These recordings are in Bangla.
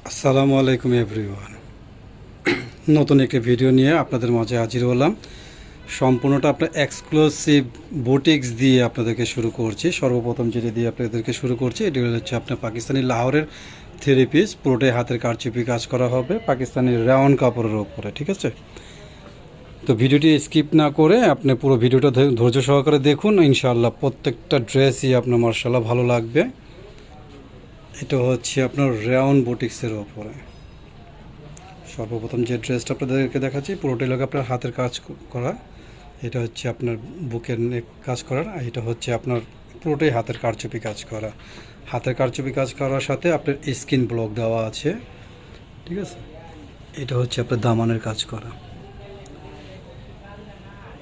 আসসালামু আলাইকুম এভরিওয়ান। নতুন একটি ভিডিও নিয়ে আপনাদের মাঝে হাজির হলাম। সম্পূর্ণটা আপনার এক্সক্লুসিভ বুটিক্স দিয়ে আপনাদেরকে শুরু করছি। সর্বপ্রথম যেটি দিয়ে আপনাদেরকে শুরু করছি এটি হচ্ছে আপনার পাকিস্তানি লাহোরের থ্রি পিস, পুরোটাই হাতের কারচুপি কাজ করা হবে পাকিস্তানি রাউন্ড কাপড়ের ওপরে, ঠিক আছে? তো ভিডিওটি স্কিপ না করে আপনি পুরো ভিডিওটা ধৈর্য সহকারে দেখুন, ইনশাআল্লাহ প্রত্যেকটা ড্রেসই আপনার মার্শাল্লাহ ভালো লাগবে। এটা হচ্ছে আপনার রাউন্ড বুটিক্সের ওপরে। সর্বপ্রথম যে ড্রেসটা আপনাদেরকে দেখাচ্ছি পুরোটাই লোক আপনার হাতের কাজ করা। এটা হচ্ছে আপনার বুকের নেক কাজ করার, আর এটা হচ্ছে আপনার পুরোটাই হাতের কারচুপি কাজ করা। হাতের কারচুপি কাজ করার সাথে আপনার স্কিন ব্লক দেওয়া আছে, ঠিক আছে? এটা হচ্ছে আপনার দামানের কাজ করা।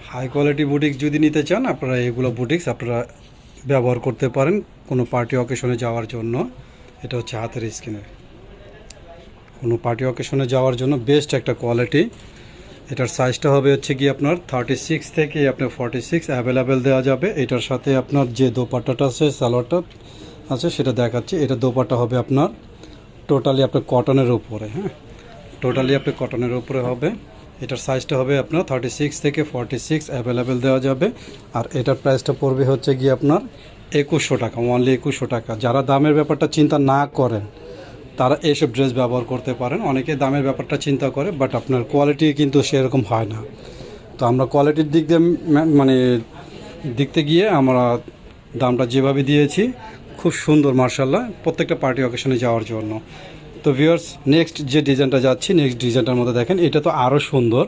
হাই কোয়ালিটি বুটিক্স যদি নিতে চান আপনারা এগুলো বুটিক্স আপনারা ব্যবহার করতে পারেন কোনো পার্টি অকেশনে যাওয়ার জন্য। এটা হচ্ছে হাতের স্কিনের, কোনো পার্টি অকেশনে যাওয়ার জন্য বেস্ট একটা কোয়ালিটি। এটার সাইজটা হবে হচ্ছে কি আপনার 36 থেকে আপনার 46 অ্যাভেলেবেল দেওয়া যাবে। এটার সাথে আপনার যে দোপাট্টাটা আছে, সালোয়ারটা আছে, সেটা দেখাচ্ছি। এটা দোপাট্টা হবে আপনার টোটালি আপনার কটনের উপরে, হ্যাঁ, টোটালি আপনার কটনের উপরে হবে। এটার সাইজটা হবে আপনার 36 থেকে 46 অ্যাভেলেবেল দেওয়া যাবে। আর এটার প্রাইসটা পড়বে হচ্ছে গিয়ে আপনার 2100 টাকা, অনলি 2100 টাকা। যারা দামের ব্যাপারটা চিন্তা না করেন তারা এইসব ড্রেস ব্যবহার করতে পারেন। অনেকে দামের ব্যাপারটা চিন্তা করে, বাট আপনার কোয়ালিটি কিন্তু সেরকম হয় না। তো আমরা কোয়ালিটির দিক দিয়ে মানে দেখতে গিয়ে আমরা দামটা যেভাবে দিয়েছি খুব সুন্দর মার্শাল্লাহ প্রত্যেকটা পার্টি অকেশনে যাওয়ার জন্য। তো ভিউয়ার্স, নেক্সট যে ডিজাইনটা যাচ্ছি, নেক্সট ডিজাইনটার মধ্যে দেখেন এটা তো আরও সুন্দর।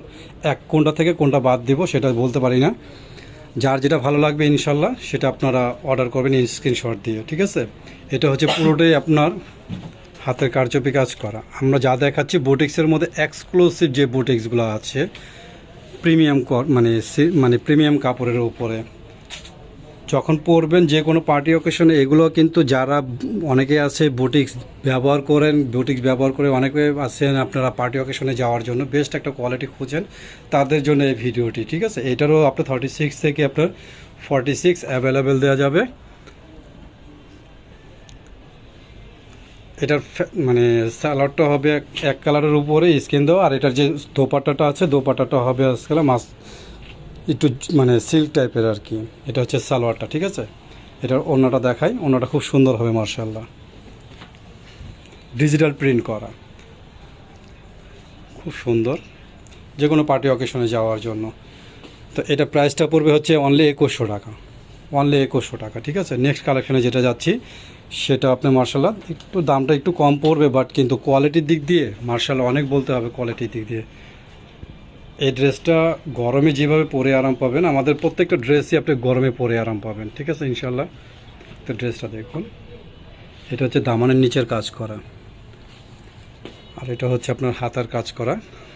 কোনটা থেকে কোনটা বাদ দিব সেটা বলতে পারি না। যার যেটা ভালো লাগবে ইনশাল্লাহ সেটা আপনারা অর্ডার করবেন স্ক্রিনশট দিয়ে, ঠিক আছে? এটা হচ্ছে পুরোটাই আপনার হাতের কারচুপি কাজ করা। আমরা যা দেখাচ্ছি বুটিক্সের মধ্যে এক্সক্লুসিভ যে বুটিক্সগুলো আছে প্রিমিয়াম মানে প্রিমিয়াম কাপড়ের উপরে যখন পরবেন যে কোনো পার্টি অকেশনে, এগুলো কিন্তু যারা অনেকে আছে বুটিক্স ব্যবহার করেন, বুটিক্স ব্যবহার করে অনেকে আছেন আপনারা পার্টি অকেশনে যাওয়ার জন্য বেস্ট একটা কোয়ালিটি খুঁজেন, তাদের জন্য এই ভিডিওটি, ঠিক আছে? এটারও আপনার 36 থেকে আপনার 46 অ্যাভেলেবেল দেওয়া যাবে। এটার মানে সালোয়ারটা হবে এক কালারের উপরে স্কিন দেওয়া, আর এটার যে দোপাট্টাটা আছে দোপাট্টাটা হবে আজকাল একটু মানে সিল্ক টাইপের আর কি। এটা হচ্ছে সালোয়ারটা, ঠিক আছে? এটার ওড়নাটা দেখাই, ওড়নাটা খুব সুন্দর হবে মার্শাল্লাহ, ডিজিটাল প্রিন্ট করা, খুব সুন্দর যে কোনো পার্টি অকেশনে যাওয়ার জন্য। তো এটা প্রাইসটা পড়বে হচ্ছে অনলি 2100 টাকা, অনলি 2100 টাকা, ঠিক আছে? নেক্সট কালেকশনে যেটা যাচ্ছি সেটা আপনার মার্শাল্লাহ একটু দামটা একটু কম পড়বে, বাট কিন্তু কোয়ালিটির দিক দিয়ে মার্শাল্লাহ অনেক বলতে হবে কোয়ালিটির দিক দিয়ে। এই ড্রেসটা গরমে যেভাবে পরে আরাম পাবেন, আমাদের প্রত্যেকটা ড্রেসই আপনি গরমে পরে আরাম পাবেন, ঠিক আছে ইনশাল্লাহ। তো ড্রেসটা দেখুন, এটা হচ্ছে দামানের নিচের কাজ করা, আর এটা হচ্ছে আপনার হাতার কাজ করা,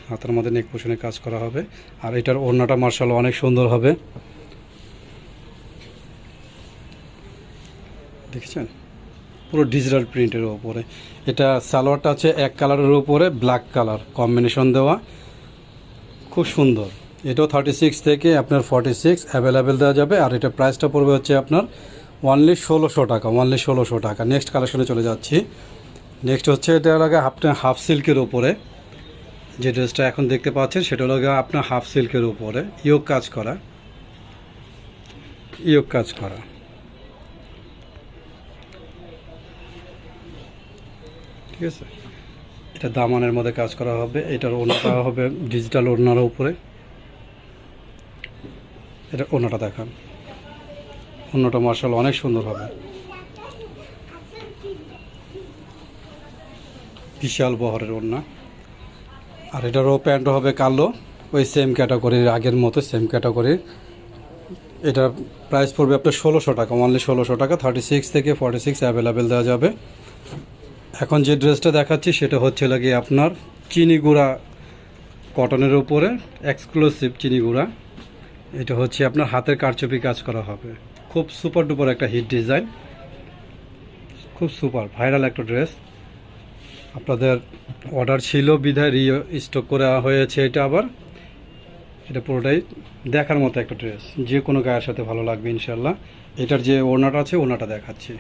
হাতার মধ্যে নেক পোশনে কাজ করা হবে। আর এটার ওড়নাটা মার্শাল্লাহ অনেক সুন্দর হবে, দেখেছেন? পুরো ডিজিটাল প্রিন্টের ওপরে। এটা সালোয়ারটা আছে এক কালারের উপরে ব্ল্যাক কালার কম্বিনেশন দেওয়া, খুব সুন্দর। এটাও 36 থেকে আপনার 46 অ্যাভেলেবেল দেওয়া যাবে। আর এটা প্রাইসটা পড়বে হচ্ছে আপনার অনলি 1600 টাকা, অনলি 1600 টাকা। নেক্সট কালেকশনে চলে যাচ্ছি। নেক্সট হচ্ছে এটা লাগে আপনার হাফ সিল্কের ওপরে, যে ড্রেসটা এখন দেখতে পাচ্ছেন সেটা হলো আপনার হাফ সিল্কের উপরে ইয়োগ কাজ করা, ইয়োগ কাজ করা, ঠিক আছে? এটা দামানের মধ্যে কাজ করা হবে। এটার ওড়নাটা হবে ডিজিটাল ওড়নার উপরে। এটা ওড়নাটা দেখান, ওড়নাটা মার্শাল্লাহ অনেক সুন্দর হবে, বিশাল বহরের ওড়না। আর এটারও প্যান্টও হবে কালো, ওই সেম ক্যাটাগরির, আগের মতো সেম ক্যাটাগরির। এটার প্রাইস পড়বে আপনার 1600 টাকা, অনলি 1600 টাকা। 36 থেকে 46 অ্যাভেলেবেল দেওয়া যাবে। এখন যে ড্রেসটা দেখাচ্ছি সেটা হচ্ছে লাগে আপনার চিনি গুঁড়া কটনের উপরে, এক্সক্লুসিভ চিনি গুঁড়া। এটা হচ্ছে আপনার হাতের কারচুপি কাজ করা হবে, খুব সুপার ডুপার একটা হিট ডিজাইন, খুব সুপার ভাইরাল একটা ড্রেস। আপনাদের অর্ডার ছিল বিধায় স্টক করা হয়েছে এটা আবার। এটা পুরোটাই দেখার মতো একটা ড্রেস, যে কোনো গায়ের সাথে ভালো লাগবে ইনশাল্লাহ। এটার যে ওড়নাটা আছে ওড়নাটা দেখাচ্ছি,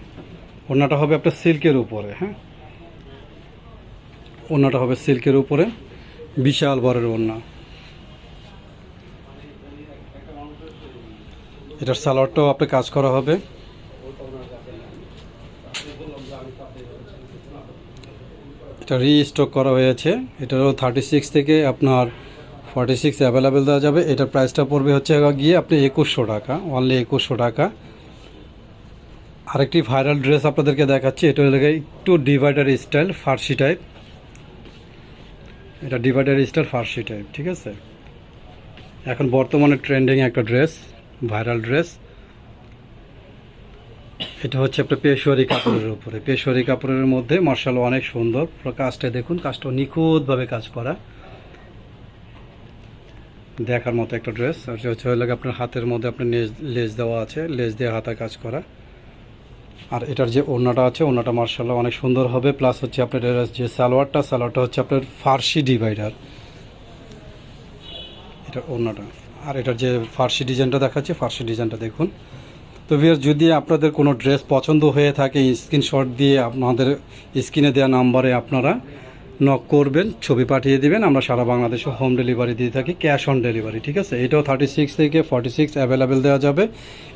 ওড়নাটা হবে আপনার সিল্কের উপরে, হ্যাঁ, ওড়নাটা হবে সিল্কের উপরে, বিশাল বড়ের ওড়না। এটার সালোয়ারটাও আপনি কাজ করা হবে। এটা রিস্টক করা হয়েছে। এটারও 36 থেকে আপনার 46 অ্যাভেলেবেল দেওয়া যাবে। এটার প্রাইসটা পড়বে হচ্ছে গিয়ে আপনি 2100 টাকা, অনলি 2100 টাকা। আরেকটি ভাইরাল ড্রেস আপনাদেরকে দেখাচ্ছি। এটা হলো একটু ডিভাইডার স্টাইল ফার্সি টাইপ। এটা ডিভাইডার স্টাইল ফার্সি টাইপ, ঠিক আছে। এখন বর্তমানে ট্রেন্ডিং একটা ড্রেস, ভাইরাল ড্রেস। এটা হচ্ছে আপনার পেশোয়ারি কাপড়ের উপরে, পেশোয়ারি কাপড়ের মধ্যে মার্শাল্লাহ অনেক সুন্দর। পুরো কাজটা দেখুন, কাজটা নিখুঁতভাবে কাজ করা, দেখার মতো একটা ড্রেস। আর হচ্ছে আপনার হাতের মধ্যে আপনার লেস দেওয়া আছে, লেস দিয়ে হাতে কাজ করা। আর এটার যে ওড়নাটা আছে, ওড়নাটা মার্শাল্লাহ অনেক সুন্দর হবে। প্লাস হচ্ছে আপনার যে সালোয়ারটা হচ্ছে আপনার ফার্সি ডিভাইডার, এটার ওড়নাটা। আর এটার যে ফার্সি ডিজাইনটা দেখাচ্ছে, ফার্সি ডিজাইনটা দেখুন। তো ভিউয়ার্স, যদি আপনাদের কোনো ড্রেস পছন্দ হয়ে থাকে, স্ক্রিনশট দিয়ে আপনাদের স্ক্রিনে দেওয়া নাম্বারে আপনারা নক করবেন, ছবি পাঠিয়ে দিবেন। আমরা সারা বাংলাদেশে হোম ডেলিভারি দিয়ে থাকি, ক্যাশ অন ডেলিভারি, ঠিক আছে। এটাও 36 থেকে 46 অ্যাভেলেবেল দেওয়া যাবে।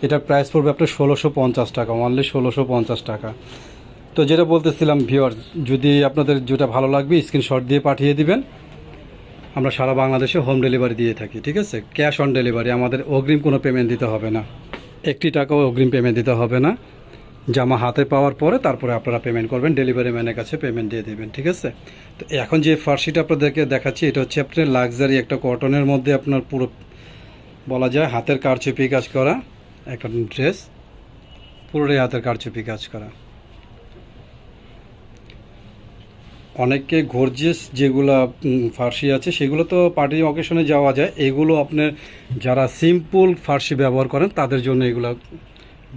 এটার প্রাইস পড়বে আপনার 1650 টাকা, অনলি 1650 টাকা। তো যেটা বলতেছিলাম ভিউয়ার্স, যদি আপনাদের যেটা ভালো লাগবে স্ক্রিনশট দিয়ে পাঠিয়ে দিবেন। আমরা সারা বাংলাদেশে হোম ডেলিভারি দিয়ে থাকি, ঠিক আছে। ক্যাশ অন ডেলিভারি, আমাদের অগ্রিম কোনো পেমেন্ট দিতে হবে না, 1 টাকাও অগ্রিম পেমেন্ট দিতে হবে না। জামা হাতে পাওয়ার পরে তারপরে আপনারা পেমেন্ট করবেন, ডেলিভারি ম্যানের কাছে পেমেন্ট দিয়ে দেবেন, ঠিক আছে। তো এখন যে ফার্সিটা আপনাদেরকে দেখাচ্ছি, এটা হচ্ছে আপনার লাক্সারি একটা কটনের মধ্যে আপনার পুরো বলা যায় হাতের কারচুপি কাজ করা একটা ড্রেস, পুরোটাই হাতের কারচুপি কাজ করা। অনেকে গর্জিয়াস যেগুলো ফার্সি আছে সেগুলো তো পার্টি অকেশনে যাওয়া যায়। এগুলো আপনার যারা সিম্পল ফার্সি ব্যবহার করেন তাদের জন্য এগুলো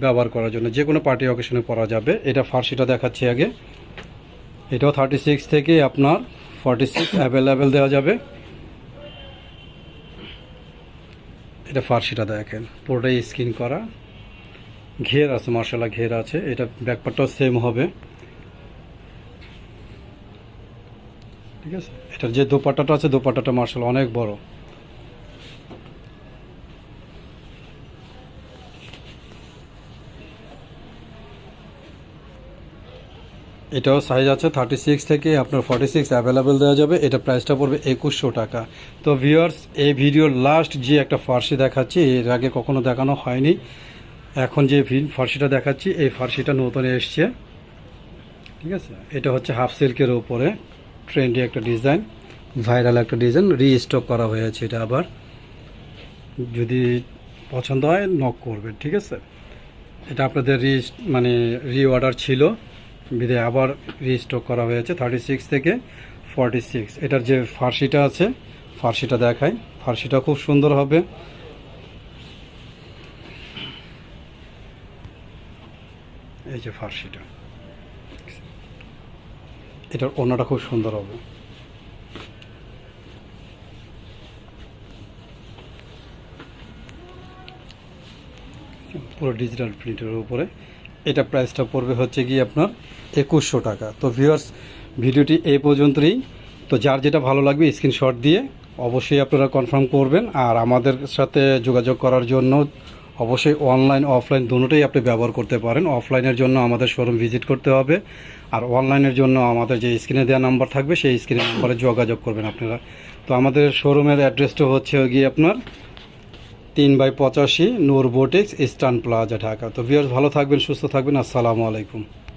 ব্যবহার করার জন্য, যে কোনো পার্টি অকেশনে পরা যাবে। এটা ফার্সিটা দেখাচ্ছি আগে। এটাও 36 থেকে আপনার 46 অ্যাভেলেবেল দেওয়া যাবে। এটা ফার্সিটা দেখেন, পুরোটাই স্কিন করা, ঘের আছে, মার্শাল্লাহ ঘের আছে। এটা ব্যাকপার্টটাও সেম হবে, ঠিক আছে। এটার যে দোপাট্টাটা আছে, দোপাট্টাটা মার্শাল্লাহ অনেক বড়। এটাও সাইজ আছে 36 থেকে আপনার 46 অ্যাভেলেবেল দেওয়া যাবে। এটা প্রাইসটা পড়বে 2100 টাকা। তো ভিউয়ার্স, এই ভিডিওর লাস্ট যে একটা ফার্সি দেখাচ্ছি, এর আগে কখনো দেখানো হয়নি। এখন যে ফার্সিটা দেখাচ্ছি, এই ফার্সিটা নতুন এসছে, ঠিক আছে। এটা হচ্ছে হাফ সিল্কের উপরে ট্রেন্ডি একটা ডিজাইন, ভাইরাল একটা ডিজাইন, রিস্টক করা হয়েছে। এটা আবার যদি পছন্দ হয় নক করবেন, ঠিক আছে। এটা আপনাদের রিঅর্ডার ছিল, বিদে আবার রিস্টক করা হয়েছে 36 থেকে 46। এটার যে ফার্সিটা আছে, ফার্সিটা দেখাই, ফার্সিটা খুব সুন্দর হবে। এই যে ফার্সিটা, এটার ওড়নাটা খুব সুন্দর হবে। পুরো ডিজিটাল প্রিন্টের উপরে। এটা প্রাইসটা পড়বে হচ্ছে কি আপনার 2100 টাকা। তো ভিউয়ার্স, ভিডিওটি এই পর্যন্তই। তো যার যেটা ভালো লাগবে স্ক্রিনশট দিয়ে অবশ্যই আপনারা কনফার্ম করবেন। আর আমাদের সাথে যোগাযোগ করার জন্য অবশ্যই অনলাইন অফলাইন দুটোই আপনি ব্যবহার করতে পারেন। অফলাইনের জন্য আমাদের শোরুম ভিজিট করতে হবে, আর অনলাইনের জন্য আমাদের যে স্ক্রিনে দেওয়া নাম্বার থাকবে সেই স্ক্রিনে নাম্বারে যোগাযোগ করবেন আপনারা। তো আমাদের শোরুমের অ্যাড্রেসটা হচ্ছে গিয়ে আপনার 3/85 নূর বুটিক্স, ইস্টার্ন প্লাজা, ঢাকা। তো ভিউয়ার্স, ভালো থাকবেন, সুস্থ থাকবেন। আসসালামু আলাইকুম।